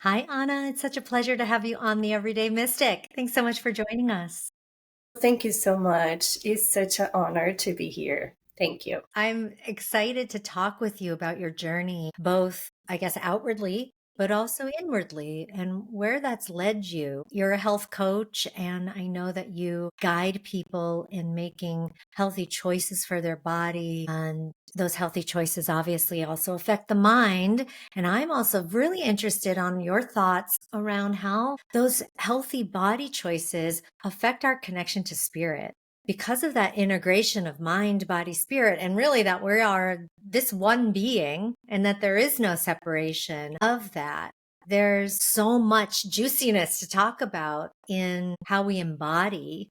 Hi, Anna. It's such a pleasure to have you on the Everyday Mystic. Thanks so much for joining us. Thank you so much. It's such an honor to be here. Thank you. I'm excited to talk with you about your journey, both, I guess, outwardly, but also inwardly and where that's led you. You're a health coach, and I know that you guide people in making healthy choices for their body. And those healthy choices obviously also affect the mind. And I'm also really interested on your thoughts around how those healthy body choices affect our connection to spirit because of that integration of mind, body, spirit, and really that we are this one being and that there is no separation of that. There's so much juiciness to talk about in how we embody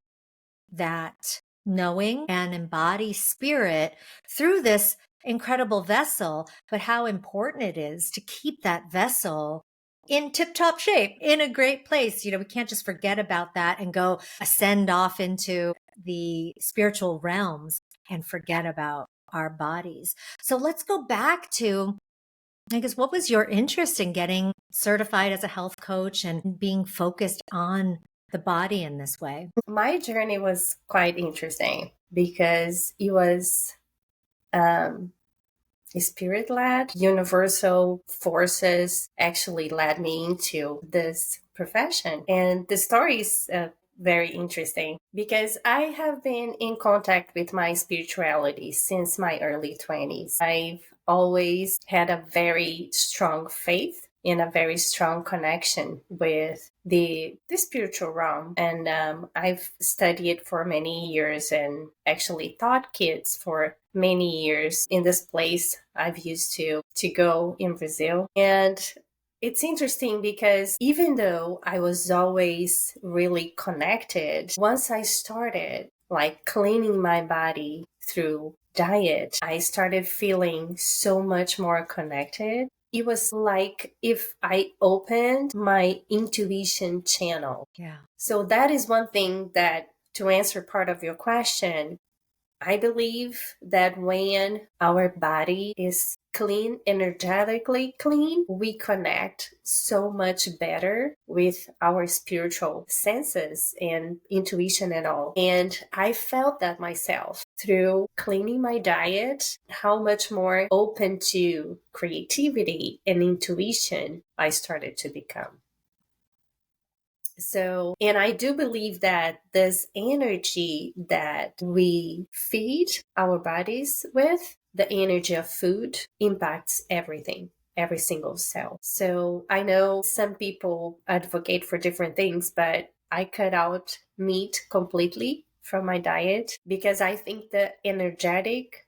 that knowing and embody spirit through this incredible vessel, but how important it is to keep that vessel in tip top shape, in a great place. We can't just forget about that and go ascend off into the spiritual realms and forget about our bodies. So let's go back to, I guess, what was your interest in getting certified as a health coach and being focused on the body in this way? My journey was quite interesting because it was um, spirit led. Universal forces actually led me into this profession. And the story is very interesting because I have been in contact with my spirituality since my early 20s. I've always had a very strong faith and a very strong connection with the spiritual realm. And I've studied for many years and actually taught kids for many years in this place I've used to go in Brazil. And it's interesting because even though I was always really connected, once I started like cleaning my body through diet, I started feeling so much more connected. It was like if I opened my intuition channel. Yeah. So that is one thing that, to answer part of your question, I believe that when our body is clean, energetically clean, we connect so much better with our spiritual senses and intuition and all. And I felt that myself through cleaning my diet, how much more open to creativity and intuition I started to become. So, and I do believe that this energy that we feed our bodies with, the energy of food, impacts everything, every single cell. So I know some people advocate for different things, but I cut out meat completely from my diet because I think the energetic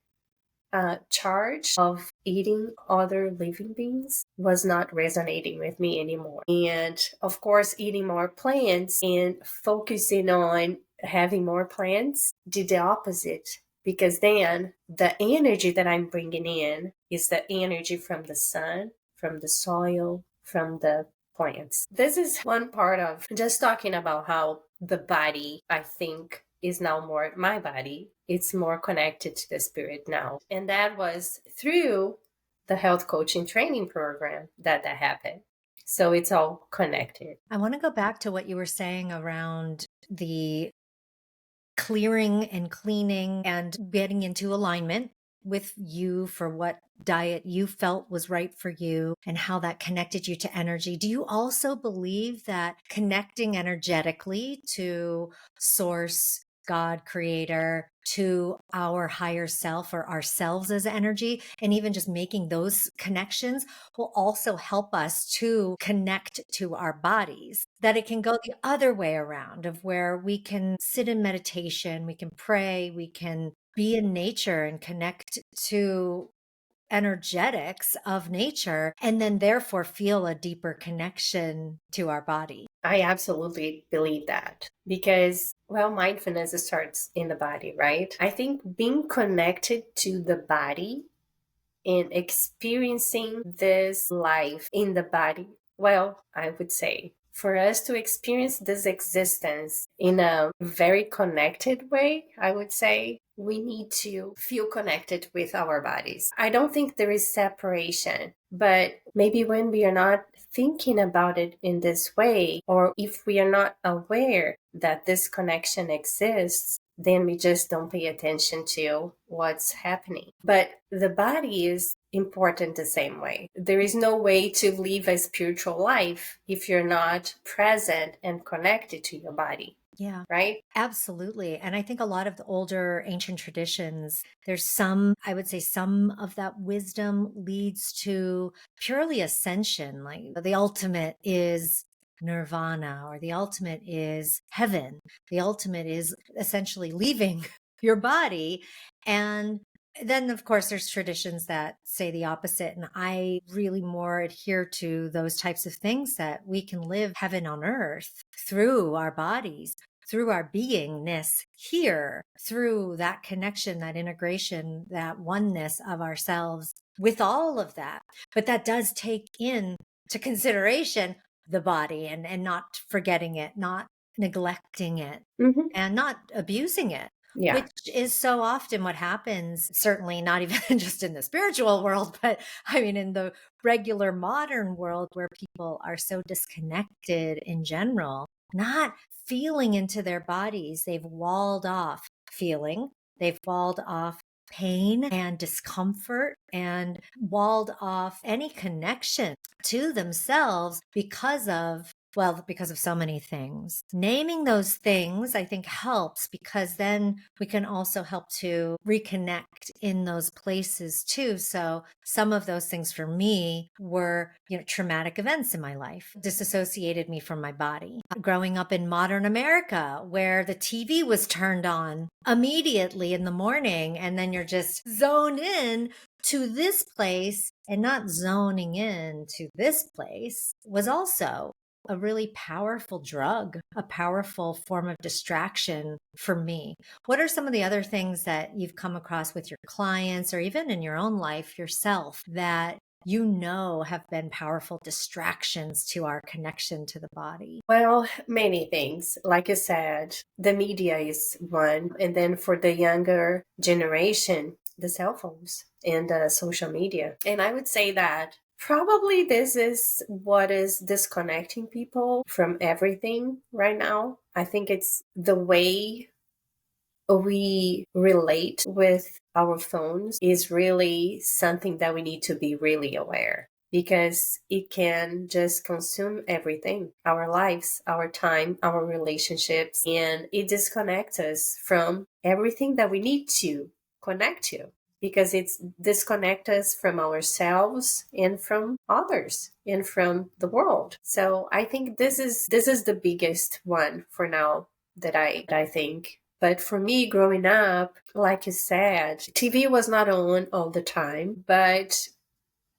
charge of eating other living beings was not resonating with me anymore. And of course, eating more plants and focusing on having more plants did the opposite. Because then the energy that I'm bringing in is the energy from the sun, from the soil, from the plants. This is one part of just talking about how the body, I think, is now more my body. It's more connected to the spirit now. And that was through the health coaching training program that happened. So it's all connected. I want to go back to what you were saying around the clearing and cleaning and getting into alignment with you for what diet you felt was right for you and how that connected you to energy. Do you also believe that connecting energetically to source, God, creator, to our higher self or ourselves as energy, and even just making those connections will also help us to connect to our bodies? That it can go the other way around, of where we can sit in meditation, we can pray, we can be in nature and connect to energetics of nature, and then therefore feel a deeper connection to our body. I absolutely believe that because, well, mindfulness starts in the body, right? I think being connected to the body and experiencing this life in the body, well, I would say for us to experience this existence in a very connected way, I would say, we need to feel connected with our bodies. I don't think there is separation, but maybe when we are not thinking about it in this way, or if we are not aware that this connection exists, then we just don't pay attention to what's happening. But the body is important the same way. There is no way to live a spiritual life if you're not present and connected to your body, Yeah. right? Absolutely. And I think a lot of the older ancient traditions, there's some, I would say some of that wisdom leads to purely ascension. Like the ultimate is nirvana, or the ultimate is heaven. The ultimate is essentially leaving your body. And then, of course, there's traditions that say the opposite. And I really more adhere to those types of things, that we can live heaven on earth through our bodies, through our beingness here, through that connection, that integration, that oneness of ourselves with all of that. But that does take in to consideration the body, and not forgetting it, not neglecting it, Mm-hmm. and not abusing it, Yeah. which is so often what happens, certainly not even just in the spiritual world, but I mean, in the regular modern world, where people are so disconnected in general, not feeling into their bodies. They've walled off feeling, they've walled off pain and discomfort, and walled off any connection to themselves because of, well, because of so many things. Naming those things, I think, helps, because then we can also help to reconnect in those places too. So some of those things for me were, traumatic events in my life, disassociated me from my body. Growing up in modern America, where the TV was turned on immediately in the morning, and then you're just zoned in to this place and not zoning in to this place, was also a really powerful drug, a powerful form of distraction for me. What are some of the other things that you've come across with your clients, or even in your own life yourself, that have been powerful distractions to our connection to the body? Well, many things. Like I said, the media is one. And then for the younger generation, the cell phones and the social media. And I would say that probably this is what is disconnecting people from everything right now. I think it's the way we relate with our phones is really something that we need to be really aware, because it can just consume everything, our lives, our time, our relationships, and it disconnects us from everything that we need to connect to, because it's disconnect us from ourselves and from others and from the world. So I think this is the biggest one for now that I think. But for me, growing up, like you said, TV was not on all the time, but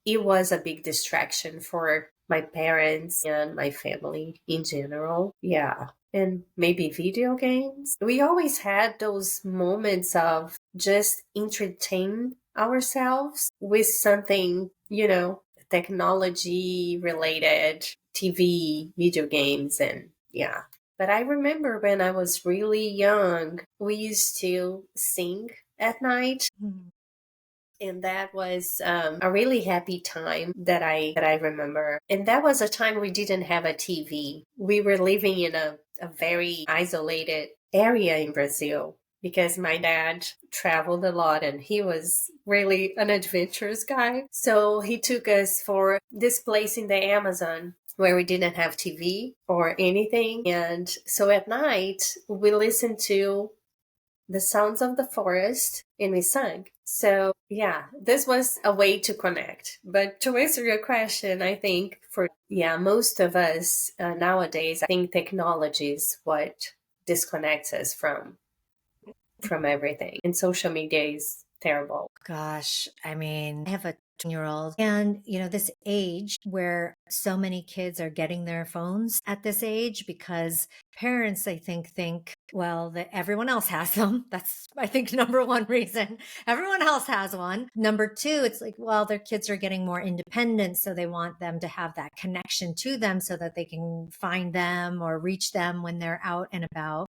it was a big distraction for my parents and my family in general. Yeah. And maybe video games. We always had those moments of just entertain ourselves with something, technology related, TV, video games, and yeah. But I remember when I was really young, we used to sing at night, Mm. and that was a really happy time that I remember. And that was a time we didn't have a TV. We were living in a very isolated area in Brazil, because my dad traveled a lot and he was really an adventurous guy. So he took us for this place in the Amazon where we didn't have TV or anything. And so at night we listened to the sounds of the forest and we sang. So yeah, this was a way to connect. But to answer your question, I think for most of us nowadays, I think technology is what disconnects us from everything, and social media is terrible. Gosh, I mean, I have a year old. And, this age where so many kids are getting their phones at this age because parents, I think, well, that everyone else has them. That's, I think, number one reason. Everyone else has one. Number two, it's like, well, their kids are getting more independent. So they want them to have that connection to them so that they can find them or reach them when they're out and about.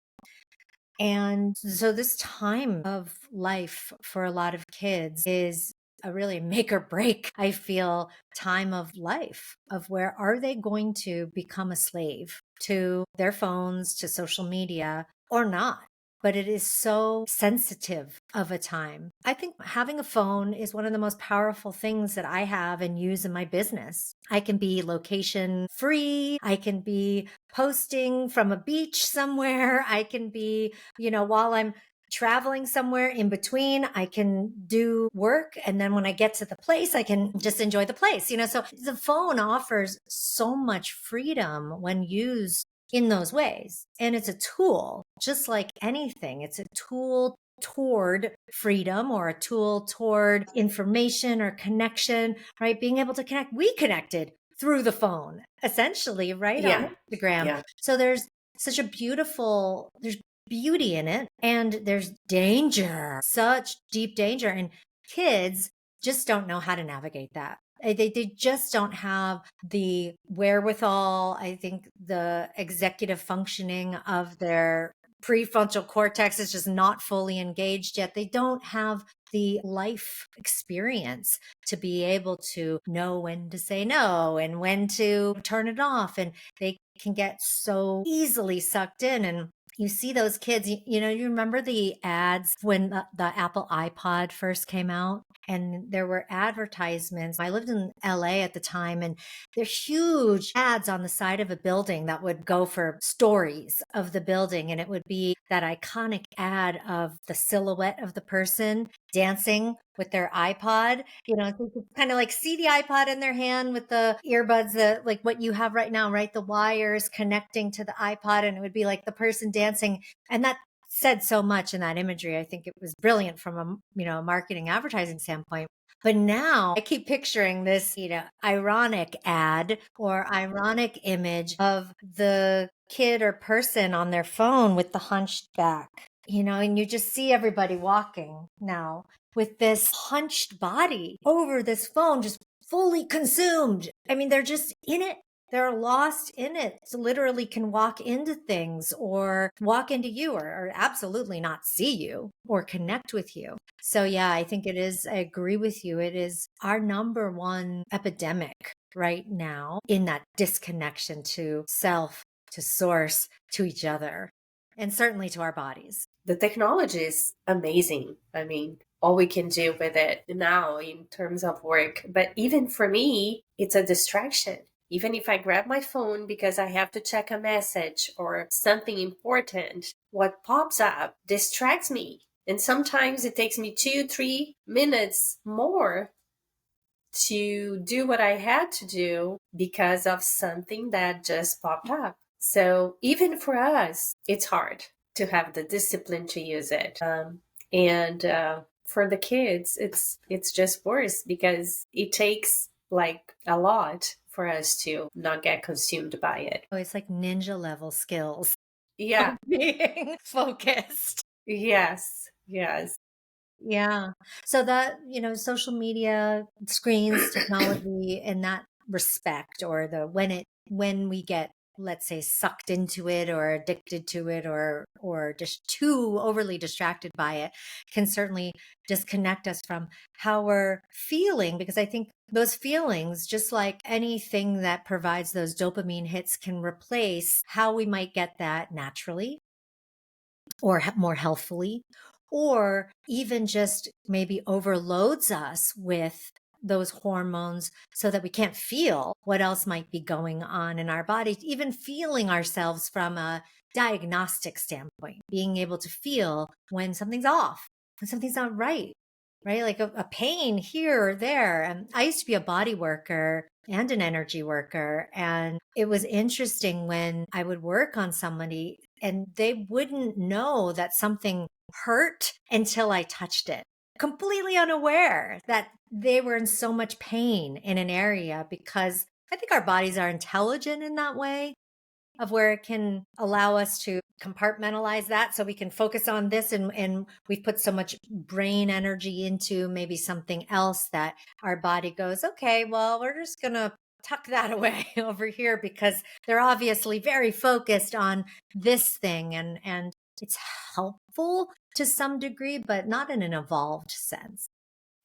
And so this time of life for a lot of kids is a really make or break, I feel, time of life of where are they going to become a slave to their phones, to social media or not? But it is so sensitive of a time. I think having a phone is one of the most powerful things that I have and use in my business. I can be location free. I can be posting from a beach somewhere. I can be while I'm traveling somewhere in between, I can do work. And then when I get to the place, I can just enjoy the place, so the phone offers so much freedom when used in those ways. And it's a tool, just like anything. It's a tool toward freedom or a tool toward information or connection, right? Being able to connect. We connected through the phone, essentially, right? On Yeah. Instagram. Yeah. So there's there's beauty in it and there's danger, such deep danger. And kids just don't know how to navigate that. They just don't have the wherewithal. I think the executive functioning of their prefrontal cortex is just not fully engaged yet. They don't have the life experience to be able to know when to say no and when to turn it off. And they can get so easily sucked in. And you see those kids, you remember the ads when the Apple iPod first came out? And there were advertisements. I lived in LA at the time, and there's huge ads on the side of a building that would go for stories of the building. And it would be that iconic ad of the silhouette of the person dancing with their iPod. So you could kind of like see the iPod in their hand with the earbuds, like what you have right now, right? The wires connecting to the iPod, and it would be like the person dancing. And that said so much in that imagery. I think it was brilliant from a marketing advertising standpoint. But now I keep picturing this, ironic ad or ironic image of the kid or person on their phone with the hunched back, and you just see everybody walking now with this hunched body over this phone, just fully consumed. I mean, they're just in it. They're lost in it. So literally can walk into things or walk into you or absolutely not see you or connect with you. So yeah, I think it is, I agree with you. It is our number one epidemic right now in that disconnection to self, to source, to each other, and certainly to our bodies. The technology is amazing. I mean, all we can do with it now in terms of work. But even for me, it's a distraction. Even if I grab my phone because I have to check a message or something important, what pops up distracts me. And sometimes it takes me 2, 3 minutes more to do what I had to do because of something that just popped up. So even for us, it's hard to have the discipline to use it. And for the kids, it's just worse because it takes like a lot for us to not get consumed by it. Oh, it's like ninja level skills Yeah. of being focused. Yes. Yes. Yeah. So that, social media, screens, technology in that respect, or when we get, let's say, sucked into it or addicted to it or just too overly distracted by it, can certainly disconnect us from how we're feeling. Because I think those feelings, just like anything that provides those dopamine hits, can replace how we might get that naturally or more healthfully, or even just maybe overloads us with those hormones so that we can't feel what else might be going on in our body, even feeling ourselves from a diagnostic standpoint, being able to feel when something's off, when something's not right, right? Like a pain here or there. And I used to be a body worker and an energy worker. And it was interesting when I would work on somebody and they wouldn't know that something hurt until I touched it. completely unaware that they were in so much pain in an area, because I think our bodies are intelligent in that way, of where it can allow us to compartmentalize that so we can focus on this, and we've put so much brain energy into maybe something else that our body goes, okay, well, we're just gonna tuck that away over here because they're obviously very focused on this thing, and it's helpful to some degree, but not in an evolved sense.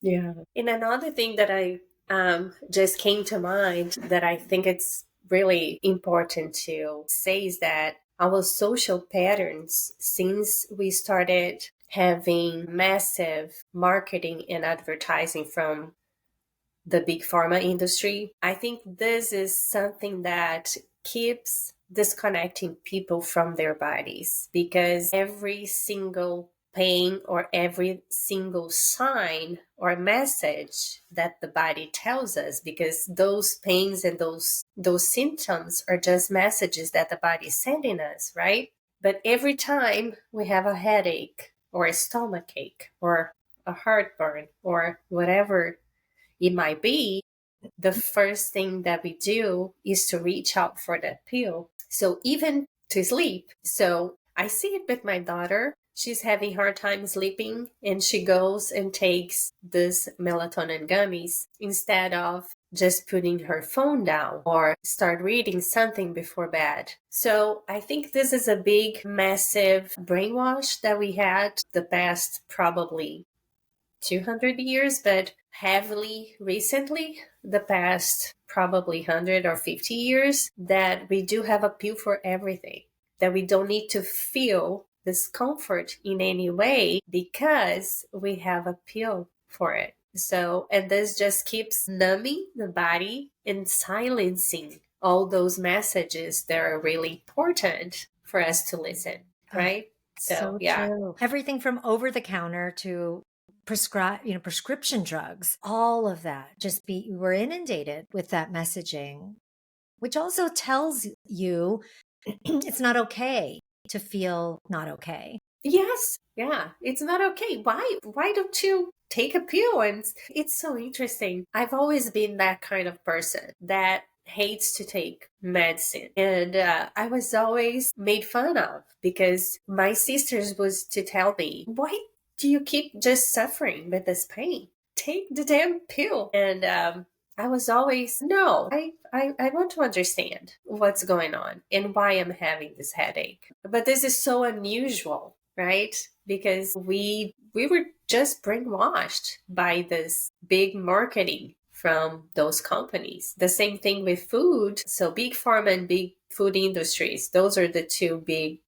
Yeah. And another thing that I just came to mind that I think it's really important to say is that our social patterns, since we started having massive marketing and advertising from the big pharma industry, I think this is something that keeps disconnecting people from their bodies, because every single pain or every single sign or message that the body tells us, because those pains and those symptoms are just messages that the body is sending us, right? But every time we have a headache or a stomach ache or a heartburn or whatever it might be, the first thing that we do is to reach out for that pill. So even to sleep. So I see it with my daughter. She's having hard time sleeping, and she goes and takes this melatonin gummies instead of just putting her phone down or start reading something before bed. So I think this is a big, massive brainwash that we had the past probably 200 years, but heavily recently, the past probably 100 or 50 years, that we do have a pill for everything, that we don't need to feel discomfort in any way because we have a pill for it. So, and this just keeps numbing the body and silencing all those messages that are really important for us to listen, Oh, right? So, so yeah. true. Everything from over the counter to prescription drugs, all of that, just we're inundated with that messaging, which also tells you it's not okay to feel not okay. Yes, yeah, it's not okay. Why don't you take a pill? And it's so interesting. I've always been that kind of person that hates to take medicine, and I was always made fun of because my sisters was to tell me, "Why do you keep just suffering with this pain? Take the damn pill." And I was always, no, I want to understand what's going on and why I'm having this headache. But this is so unusual, right? Because we were just brainwashed by this big marketing from those companies. The same thing with food. So big pharma and big food industries, those are the two big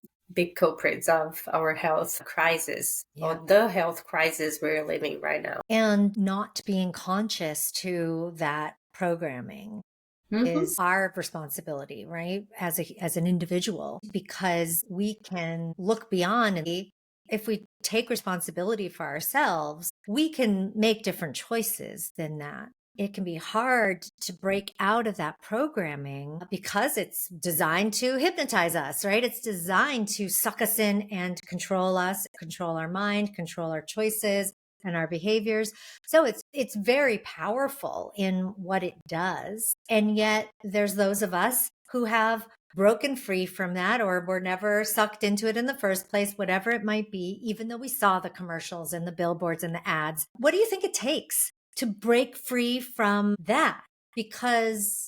culprits of our health crisis, Yeah. or the health crisis we're living right now. And not being conscious to that programming Mm-hmm. is our responsibility, right? As an individual, because we can look beyond, and if we take responsibility for ourselves, we can make different choices than that. It can be hard to break out of that programming because it's designed to hypnotize us, right? It's designed to suck us in and control us, control our mind, control our choices and our behaviors. So it's very powerful in what it does. And yet there's those of us who have broken free from that, or were never sucked into it in the first place, whatever it might be, even though we saw the commercials and the billboards and the ads. What do you think it takes to break free from that? Because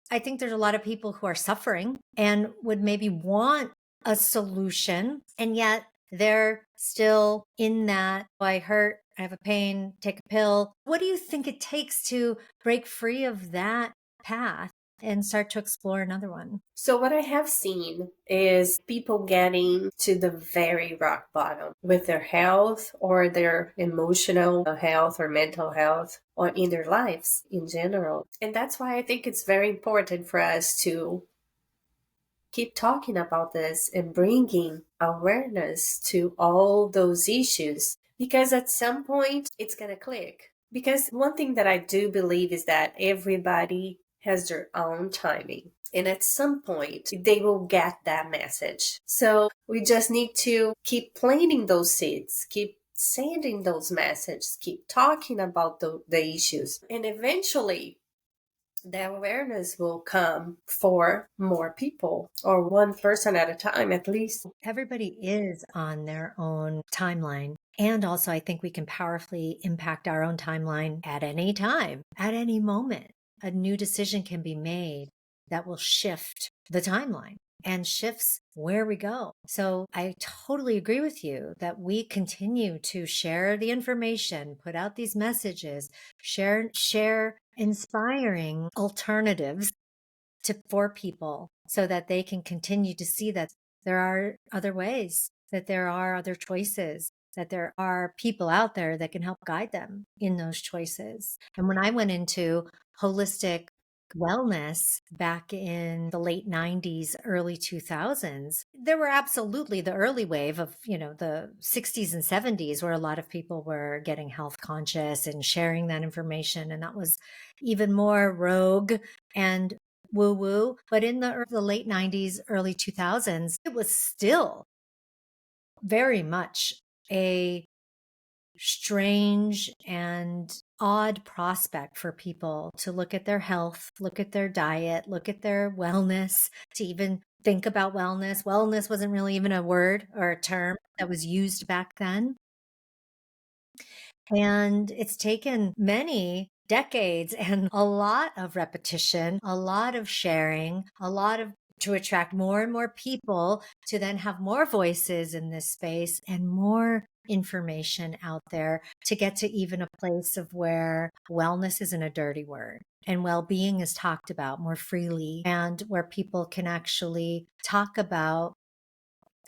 I think there's a lot of people who are suffering and would maybe want a solution, and yet they're still in that, oh, I hurt, I have a pain, take a pill. What do you think it takes to break free of that path and start to explore another one? So what I have seen is people getting to the very rock bottom with their health or their emotional health or mental health or in their lives in general. And that's why I think it's very important for us to keep talking about this and bringing awareness to all those issues, because at some point it's going to click. Because one thing that I do believe is that everybody has their own timing. And at some point, they will get that message. So we just need to keep planting those seeds, keep sending those messages, keep talking about the issues. And eventually, the awareness will come for more people, or one person at a time at least. Everybody is on their own timeline. And also, I think we can powerfully impact our own timeline at any time, at any moment. A new decision can be made that will shift the timeline and shifts where we go. So I totally agree with you that we continue to share the information, put out these messages, share inspiring alternatives for people so that they can continue to see that there are other ways, that there are other choices, that there are people out there that can help guide them in those choices. And when I went into holistic wellness back in the late 90s, early 2000s, there were absolutely the early wave of, the 60s and 70s where a lot of people were getting health conscious and sharing that information. And that was even more rogue and woo woo. But in the late 90s, early 2000s, it was still very much a strange and odd prospect for people to look at their health, look at their diet, look at their wellness, to even think about wellness. Wellness wasn't really even a word or a term that was used back then. And it's taken many decades and a lot of repetition, a lot of sharing, to attract more and more people to then have more voices in this space and more information out there to get to even a place of where wellness isn't a dirty word and well-being is talked about more freely, and where people can actually talk about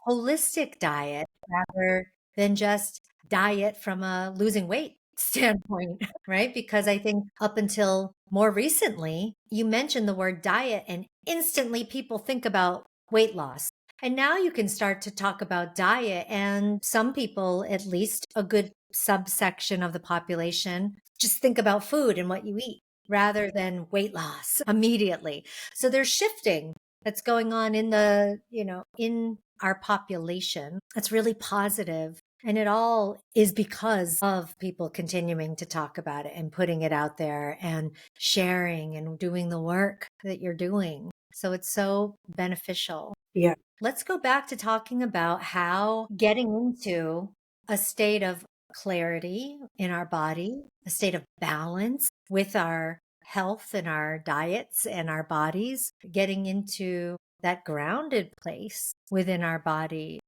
holistic diet rather than just diet from a losing weight standpoint, right? Because I think up until more recently, you mentioned the word diet and instantly people think about weight loss. And now you can start to talk about diet, and some people, at least a good subsection of the population, just think about food and what you eat rather than weight loss immediately. So there's shifting that's going on in our population. It's really positive. And it all is because of people continuing to talk about it and putting it out there and sharing and doing the work that you're doing. So it's so beneficial. Yeah. Let's go back to talking about how getting into a state of clarity in our body, a state of balance with our health and our diets and our bodies, getting into that grounded place within our body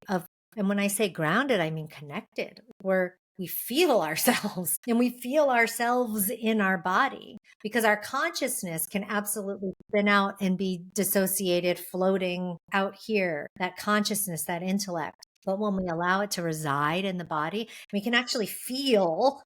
and when I say grounded, I mean connected, where we feel ourselves and we feel ourselves in our body, because our consciousness can absolutely spin out and be dissociated, floating out here, that consciousness, that intellect. But when we allow it to reside in the body, we can actually feel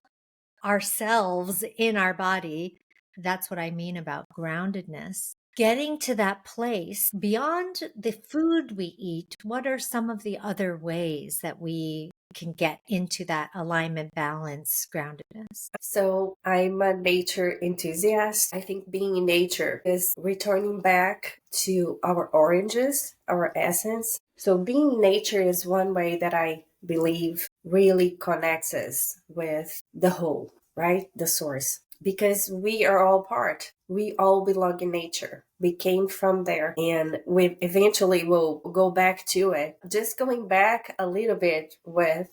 ourselves in our body. That's what I mean about groundedness. Getting to that place beyond the food we eat, what are some of the other ways that we can get into that alignment, balance, groundedness? So I'm a nature enthusiast. I think being in nature is returning back to our oranges, our essence. So being in nature is one way that I believe really connects us with the whole, right? The source. Because we are all part. We all belong in nature. We came from there, and we eventually will go back to it. Just going back a little bit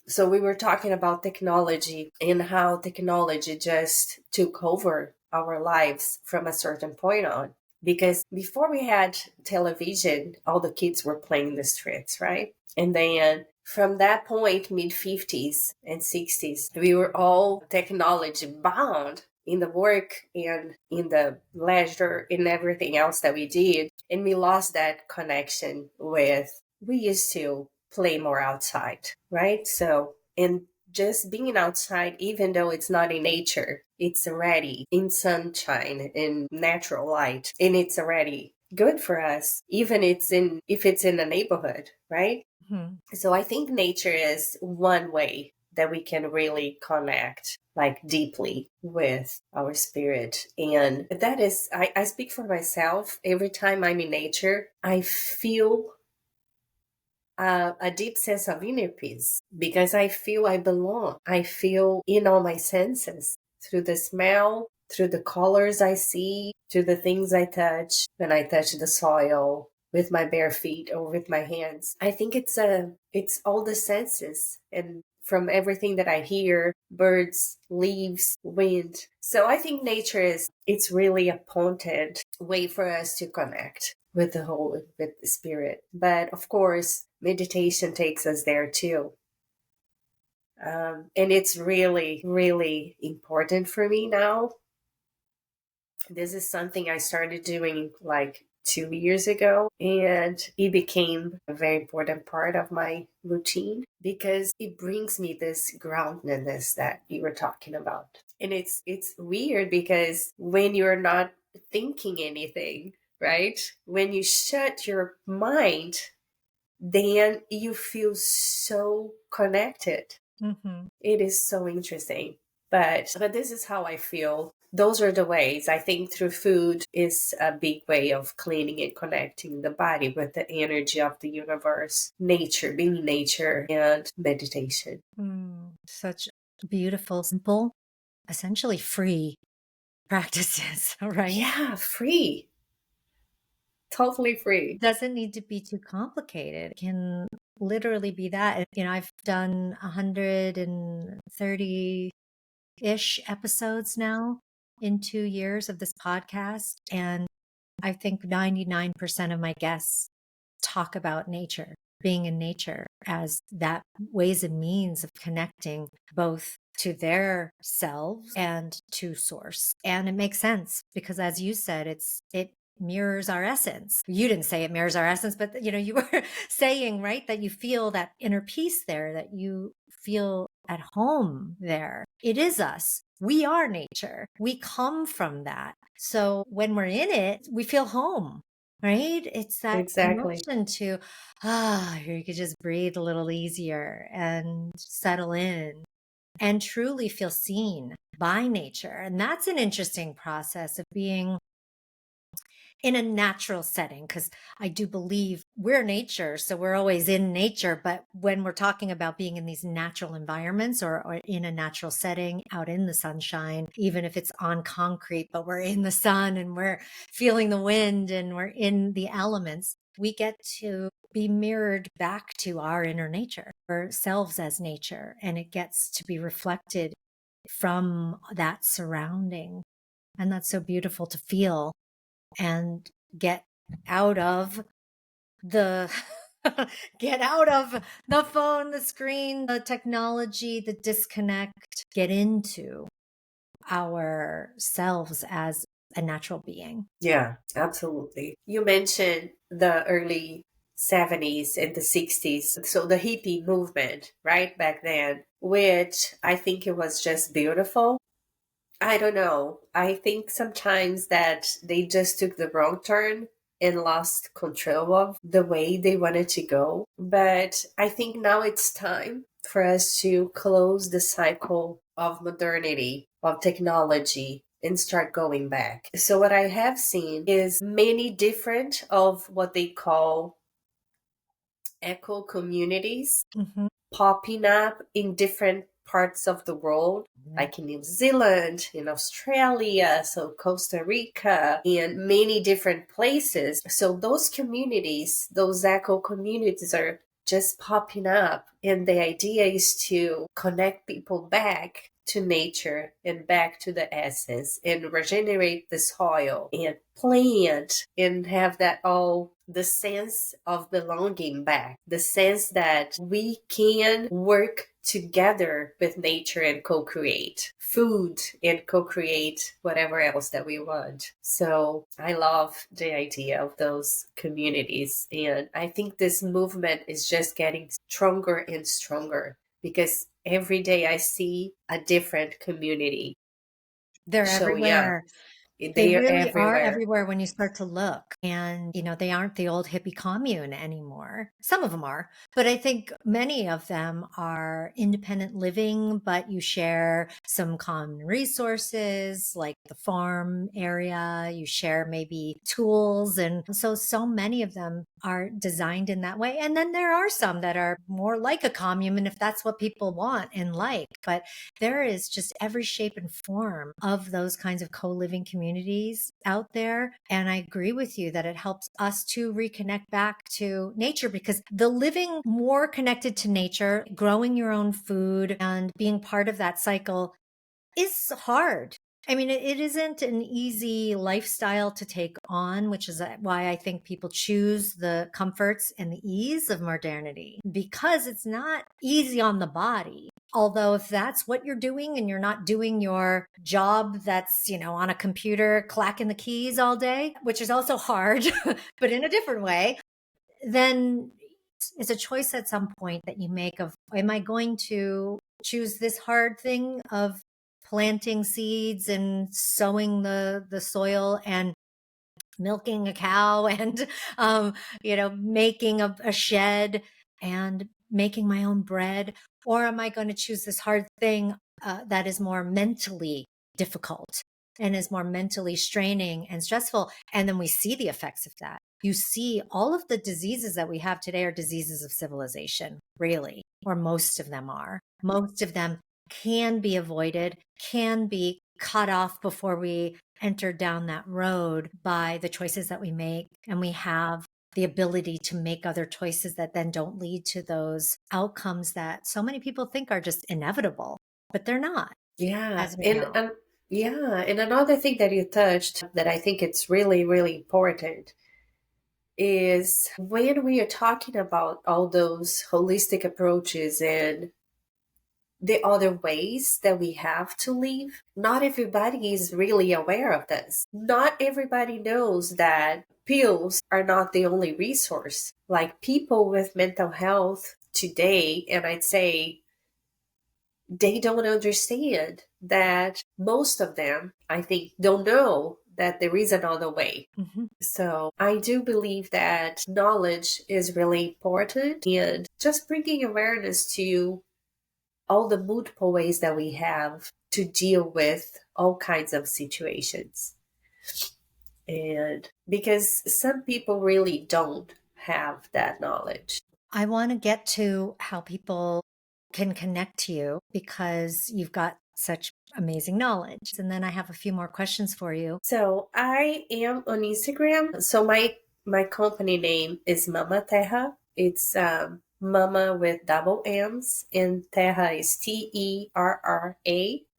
so we were talking about technology and how technology just took over our lives from a certain point on. Because before we had television, all the kids were playing in the streets, right? And then from that point, mid 50s and 60s, we were all technology bound in the work and in the leisure and everything else that we did. And we lost that connection we used to play more outside, right? So, and just being outside, even though it's not in nature, it's already in sunshine, in natural light, and it's already good for us, even if it's in a neighborhood, right? Mm-hmm. So I think nature is one way that we can really connect like deeply with our spirit. And that is, I speak for myself. Every time I'm in nature, I feel a deep sense of inner peace because I feel I belong. I feel in all my senses through the smell, through the colors I see, through the things I touch when I touch the soil with my bare feet or with my hands. I think it's all the senses and from everything that I hear, birds, leaves, wind. So I think nature it's really a potent way for us to connect with the whole with the spirit. But of course, meditation takes us there too. And it's really, really important for me now. This is something I started doing like 2 years ago, and it became a very important part of my routine because it brings me this groundedness that you were talking about. And it's weird because when you're not thinking anything, right? When you shut your mind, then you feel so connected. Hmm. It is so interesting. But this is how I feel. Those are the ways. I think through food is a big way of cleaning and connecting the body with the energy of the universe, nature, being nature, and meditation. Such beautiful, simple, essentially free practices, right? Yeah, free. Totally free. Doesn't need to be too complicated. It can literally be that. I've done 130-ish episodes now in 2 years of this podcast. And I think 99% of my guests talk about nature, being in nature as that ways and means of connecting both to their selves and to source. And it makes sense because as you said, it mirrors our essence. You didn't say it mirrors our essence, but you were saying, right, that you feel that inner peace there, that you feel at home there. It is us. We are nature. We come from that. So when we're in it, we feel home, right? It's that Exactly. connection to, here you could just breathe a little easier and settle in and truly feel seen by nature. And that's an interesting process of being in a natural setting, because I do believe we're nature, so we're always in nature. But when we're talking about being in these natural environments or in a natural setting out in the sunshine, even if it's on concrete, but we're in the sun and we're feeling the wind and we're in the elements, we get to be mirrored back to our inner nature, ourselves as nature, and it gets to be reflected from that surrounding. And that's so beautiful to feel and get out of the get out of the phone, the screen, the technology, the disconnect, get into ourselves as a natural being. Yeah, absolutely. You mentioned the early 70s and the 60s. So the hippie movement, right back then, which I think it was just beautiful. I don't know. I think sometimes that they just took the wrong turn and lost control of the way they wanted to go. But I think now it's time for us to close the cycle of modernity, of technology, and start going back. So what I have seen is many different of what they call eco communities Mhm. popping up in different parts of the world, Yeah. like in New Zealand, in Australia, so Costa Rica, and many different places. So those communities, those eco communities are just popping up. And the idea is to connect people back to nature and back to the essence and regenerate the soil and plant and have that all the sense of belonging back, the sense that we can work together with nature and co-create food and co-create whatever else that we want. So I love the idea of those communities, and I think this movement is just getting stronger and stronger because every day I see a different community They're showing up. everywhere. They They are really are everywhere. everywhere when you start to look. And, they aren't the old hippie commune anymore. Some of them are, but I think many of them are independent living, but you share some common resources like the farm area, you share maybe tools. And so many of them are designed in that way. And then there are some that are more like a commune, if that's what people want and like. But there is just every shape and form of those kinds of co-living communities out there. And I agree with you that it helps us to reconnect back to nature, because the living more connected to nature, growing your own food and being part of that cycle is hard. I mean, it isn't an easy lifestyle to take on, which is why I think people choose the comforts and the ease of modernity, because it's not easy on the body. Although if that's what you're doing and you're not doing your job that's, on a computer clacking the keys all day, which is also hard, but in a different way, then it's a choice at some point that you make of, am I going to choose this hard thing of planting seeds and sowing the soil and milking a cow and making a shed and making my own bread, or am I going to choose this hard thing that is more mentally difficult and is more mentally straining and stressful? And then we see the effects of that. You see, all of the diseases that we have today are diseases of civilization, really, or most of them are. Most of them can be avoided, can be cut off before we enter down that road by the choices that we make. And we have the ability to make other choices that then don't lead to those outcomes that so many people think are just inevitable, but they're not, Yeah. as we And know. yeah, and another thing that you touched that I think it's really, really important is when we are talking about all those holistic approaches and the other ways that we have to live, not everybody is really aware of this. Not everybody knows that pills are not the only resource. Like people with mental health today, and I'd say they don't understand that most of them, I think, don't know that there is another way. Mm-hmm. So I do believe that knowledge is really important and just bringing awareness to all the multiple ways that we have to deal with all kinds of situations. And because some people really don't have that knowledge. I want to get to how people can connect to you because you've got such amazing knowledge. And then I have a few more questions for you. So I am on Instagram. So my company name is Mamma Terra. It's Mama with double M's, and Terra is Terra.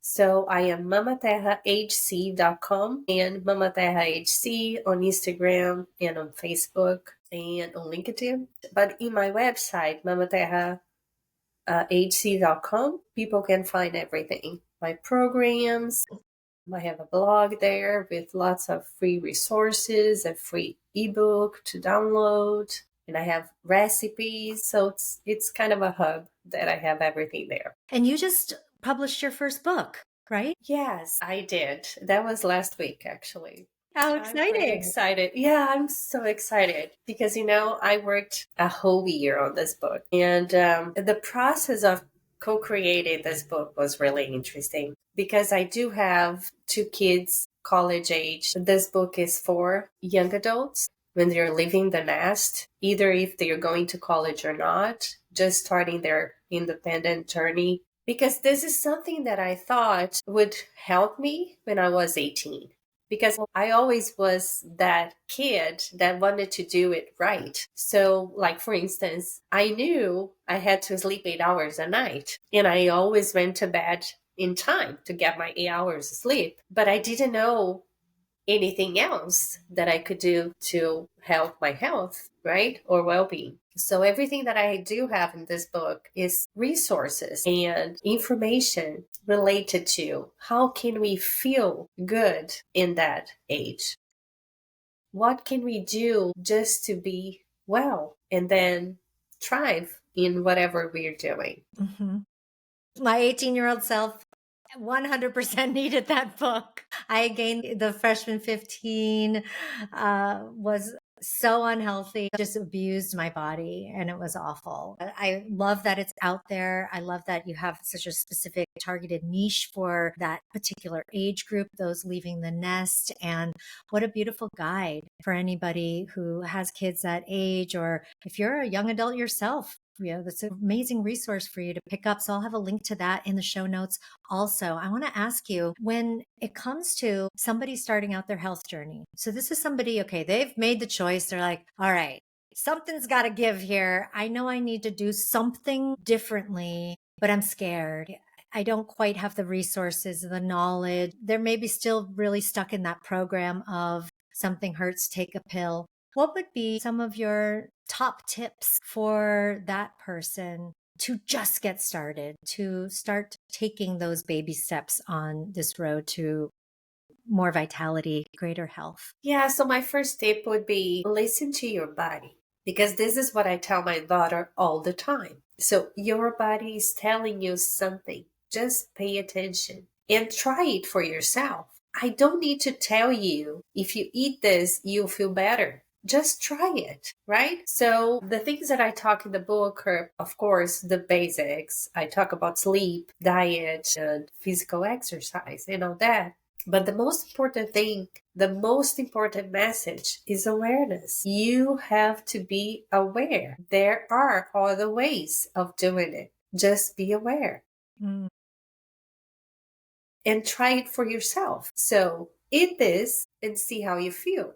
So I am mamaterrahc.com and Mama Terra HC on Instagram and on Facebook and on LinkedIn. But in my website, mamaterrahc.com, people can find everything. My programs, I have a blog there with lots of free resources, a free ebook to download, and I have recipes. So it's kind of a hub that I have everything there. And you just published your first book, right? Yes, I did. That was last week, actually. How I'm pretty exciting. excited. Yeah, I'm so excited because, I worked a whole year on this book. And the process of co creating this book was really interesting because I do have two kids, college age. This book is for young adults when they're leaving the nest, either if they're going to college or not, just starting their independent journey. Because this is something that I thought would help me when I was 18 because I always was that kid that wanted to do it right. So, like, for instance, I knew I had to sleep 8 hours a night, and I always went to bed in time to get my 8 hours of sleep. But I didn't know anything else that I could do to help my health, right? Or well being. So everything that I do have in this book is resources and information related to how can we feel good in that age? What can we do just to be well and then thrive in whatever we're doing? Mm-hmm. My 18-year-old self 100% needed that book. I gained the freshman 15, was so unhealthy, just abused my body, and it was awful. I love that it's out there. I love that you have such a specific targeted niche for that particular age group, those leaving the nest. And what a beautiful guide for anybody who has kids that age, or if you're a young adult yourself. That's an amazing resource for you to pick up. So I'll have a link to that in the show notes. Also, I want to ask you, when it comes to somebody starting out their health journey. So this is somebody, okay, they've made the choice. They're like, all right, something's got to give here. I know I need to do something differently, but I'm scared. I don't quite have the resources, the knowledge. They're maybe still really stuck in that program of something hurts, take a pill. What would be some of your top tips for that person to just get started, to start taking those baby steps on this road to more vitality, greater health? Yeah, so my first tip would be listen to your body, because this is what I tell my daughter all the time. So your body is telling you something. Just pay attention and try it for yourself. I don't need to tell you if you eat this, you'll feel better. Just try it, right? So the things that I talk in the book are, of course, the basics. I talk about sleep, diet, and physical exercise and all that. But the most important thing, the most important message is awareness. You have to be aware. There are other ways of doing it. Just be aware Mm. and try it for yourself. So eat this and see how you feel.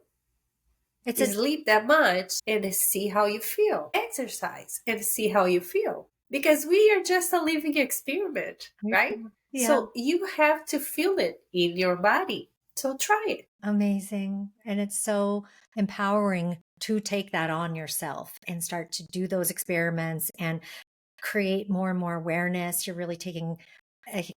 It's a Sleep that much and see how you feel. Exercise and see how you feel. Because we are just a living experiment, right? yeah, So you have to feel it in your body. So try it. amazing. And it's so empowering to take that on yourself and start to do those experiments and create more and more awareness. You're really taking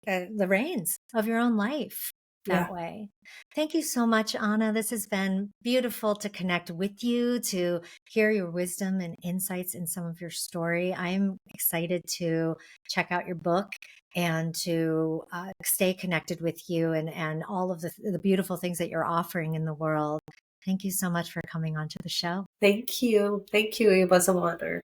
the reins of your own life Yeah. that way. Thank you so much, Anna. This has been beautiful to connect with you, to hear your wisdom and insights in some of your story. I'm excited to check out your book and to stay connected with you and all of the beautiful things that you're offering in the world. Thank you so much for coming onto the show. Thank you. Thank you. It was an honor.